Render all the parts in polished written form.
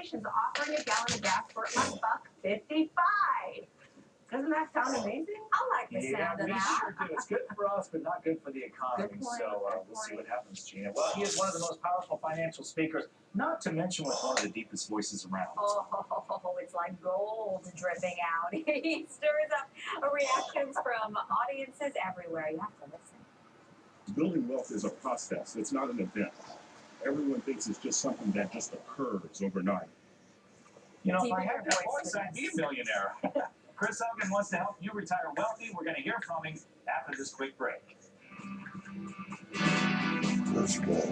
stations offering a gallon of gas for $1.55. Doesn't that sound amazing? I like the sound of that. Yeah, we sure do. It's good for us, but not good for the economy. Good point, So we'll see what happens, Gina. Well, he is one of the most powerful financial speakers, not to mention with one of the deepest voices around. Oh, it's like gold dripping out. He stirs up reactions from audiences everywhere. You have to listen. Building wealth is a process. It's not an event. Everyone thinks it's just something that just occurs overnight. You know, if Deep I in had your that voice, voice, I'd be a millionaire. Chris Hogan wants to help you retire wealthy. We're going to hear from him after this quick break. Let's go.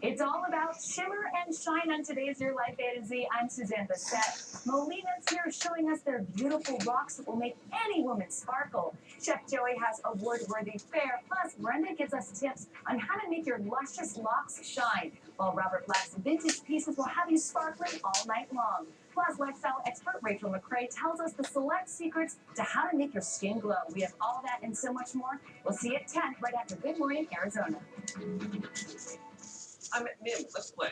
It's all about shimmer and shine on today's Your Life A to Z. I'm Suzanne Bissett. Molina's here showing us their beautiful rocks that will make any woman sparkle. Chef Joey has award-worthy fare. Plus, Brenda gives us tips on how to make your luscious locks shine, while Robert Black's vintage pieces will have you sparkling all night long. Plus, lifestyle expert Rachel McCray tells us the select secrets to how to make your skin glow. We have all that and so much more. We'll see you at 10 right after Good Morning Arizona. I'm at Mim. Let's play.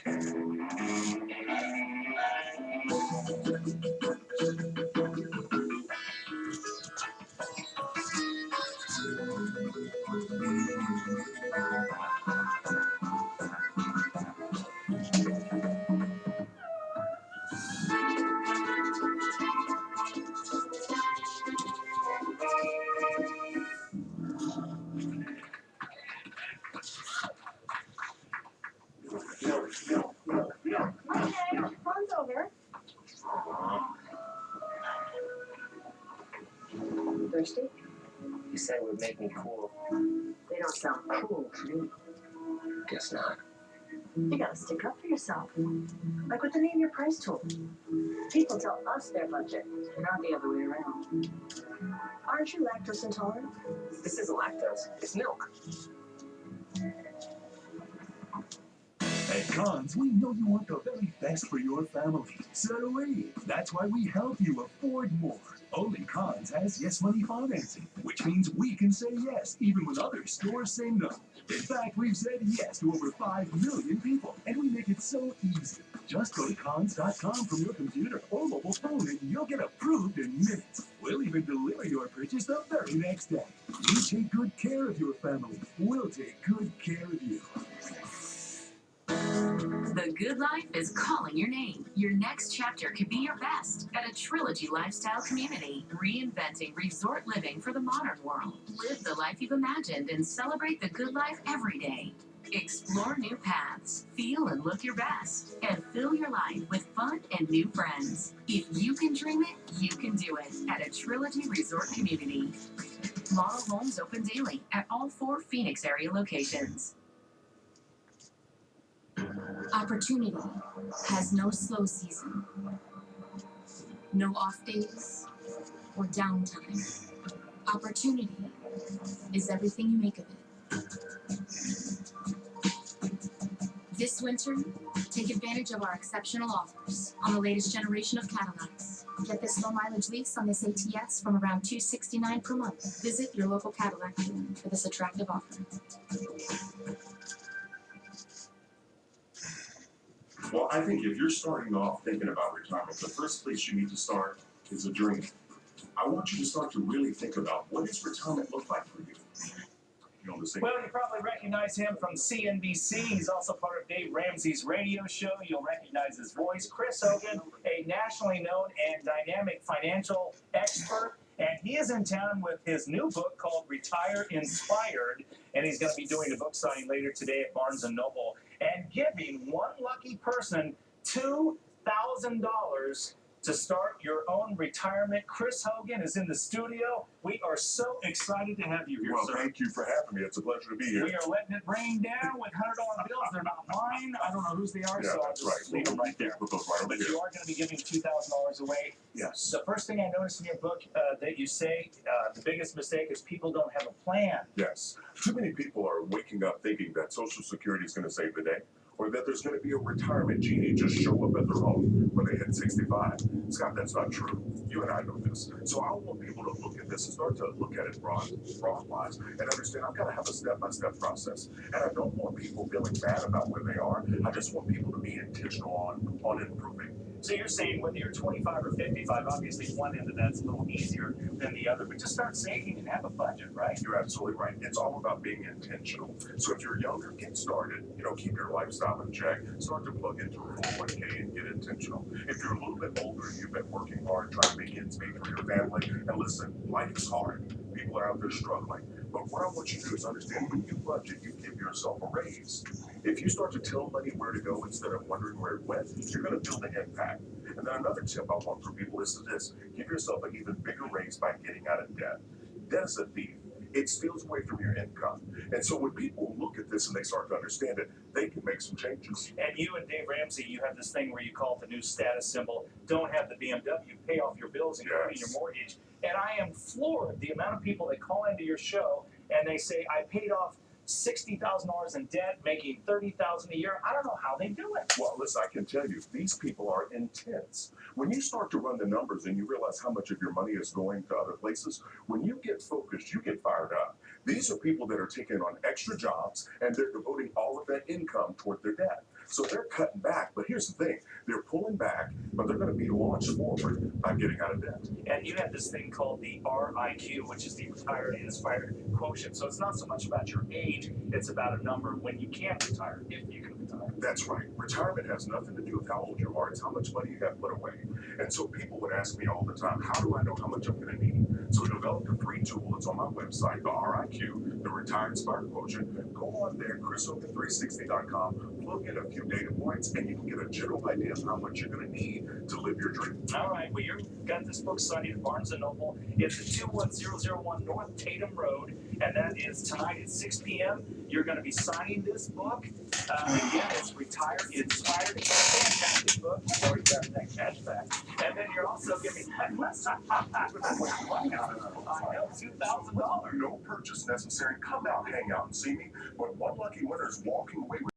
Okay, phone's over. Thirsty? You said it would make me cool. They don't sound cool to me. Guess not. You gotta stick up for yourself. Like with the Name Your Price tool. People tell us their budget, not the other way around. Aren't you lactose intolerant? This isn't lactose. It's milk. At Cons, we know you want the very best for your family. So do we. That's why we help you afford more. Only Cons has Yes Money financing, which means we can say yes even when other stores say no. In fact, we've said yes to over 5 million people, and we make it so easy. Just go to cons.com from your computer or mobile phone and you'll get approved in minutes. We'll even deliver your purchase the very next day. We take good care of your family. We'll take good care of you. The Good Life is calling your name. Your next chapter could be your best at a Trilogy Lifestyle Community, reinventing resort living for the modern world. Live the life you've imagined and celebrate the good life every day. Explore new paths, feel and look your best, and fill your life with fun and new friends. If you can dream it, you can do it at a Trilogy Resort Community. Model homes open daily at all 4 Phoenix area locations. Opportunity has no slow season, no off days or downtime. Opportunity is everything you make of it. This winter, take advantage of our exceptional offers on the latest generation of Cadillacs. Get this low mileage lease on this ATS from around $269 per month. Visit your local Cadillac dealer for this attractive offer. Well, I think if you're starting off thinking about retirement, the first place you need to start is a dream. I want you to start to really think about what does retirement look like for you. You know, Well, you probably recognize him from CNBC. He's also part of Dave Ramsey's radio show. You'll recognize his voice. Chris Hogan, a nationally known and dynamic financial expert. And he is in town with his new book called Retire Inspired. And he's going to be doing a book signing later today at Barnes & Noble and giving one lucky person $2,000 to start your own retirement. Chris Hogan is in the studio. We are so excited to have you here, Well, sir. thank you for having me. It's a pleasure to be here. We are letting it rain down with $100 bills. They're not mine. I don't know whose they are, Yeah, so I'll that's just right. leave them right there. Put those right over But here. you are going to be giving $2,000 away. Yes. The first thing I noticed in your book that you say the biggest mistake is people don't have a plan. Yes. Too many people are waking up thinking that Social Security is going to save the day, or that there's going to be a retirement genie just show up at their home when they hit 65. Scott, that's not true. You and I know this. So I want people to look at this start to look at it broad-wise and understand I've got to have a step-by-step process. And I don't want people feeling bad about where they are. I just want people to be intentional on improving. So you're saying whether you're 25 or 55, obviously one end of that's a little easier than the other, but just start saving and have a budget, right? You're absolutely right. It's all about being intentional. So if you're younger, get started. Keep your lifestyle in check. Start to plug into a 401k and get intentional. If you're a little bit older and you've been working hard trying to make ends meet for your family, and listen, life is hard. People are out there struggling. But what I want you to do is understand when you budget, you give yourself a raise. If you start to tell money where to go instead of wondering where it went, you're going to feel the impact. And then another tip I want for people is this: give yourself an even bigger raise by getting out of debt. Debt is a thief. It steals away from your income. And so when people look at this and they start to understand it, they can make some changes. And you and Dave Ramsey, you have this thing where you call it the new status symbol. Don't have the BMW, pay off your bills, including your mortgage. And I am floored the amount of people that call into your show and they say, I paid off $60,000 in debt, making $30,000 a year. I don't know how they do it. Well, listen, I can tell you, these people are intense. When you start to run the numbers and you realize how much of your money is going to other places, when you get focused, you get fired up. These are people that are taking on extra jobs and they're devoting all of that income toward their debt. So they're cutting back. But here's the thing, they're pulling back, but they're going to be launched forward by getting out of debt. And you have this thing called the RIQ, which is the Retired Inspired Quotient. So it's not so much about your age, it's about a number when you can retire, if you can retire. That's right. Retirement has nothing to do with how old you are. It's how much money you have put away. And so people would ask me all the time, how do I know how much I'm going to need? So I developed a free tool. It's on my website, the RIQ, the Retired Inspired Quotient. Go on there, ChrisOaken360.com, plug in a few data points, and you can get a general idea of how much you're going to need to live your dream. All right. Well, you've got this book signed at Barnes & Noble. It's at 21001 North Tatum Road, and that is tonight at 6 p.m. You're going to be signing this book. Again, it's Retired Inspired. It's a fantastic book. You've already got that cashback. And then you're also giving I know, $2,000. No purchase necessary. Come out, hang out, and see me. But one lucky winner is walking away with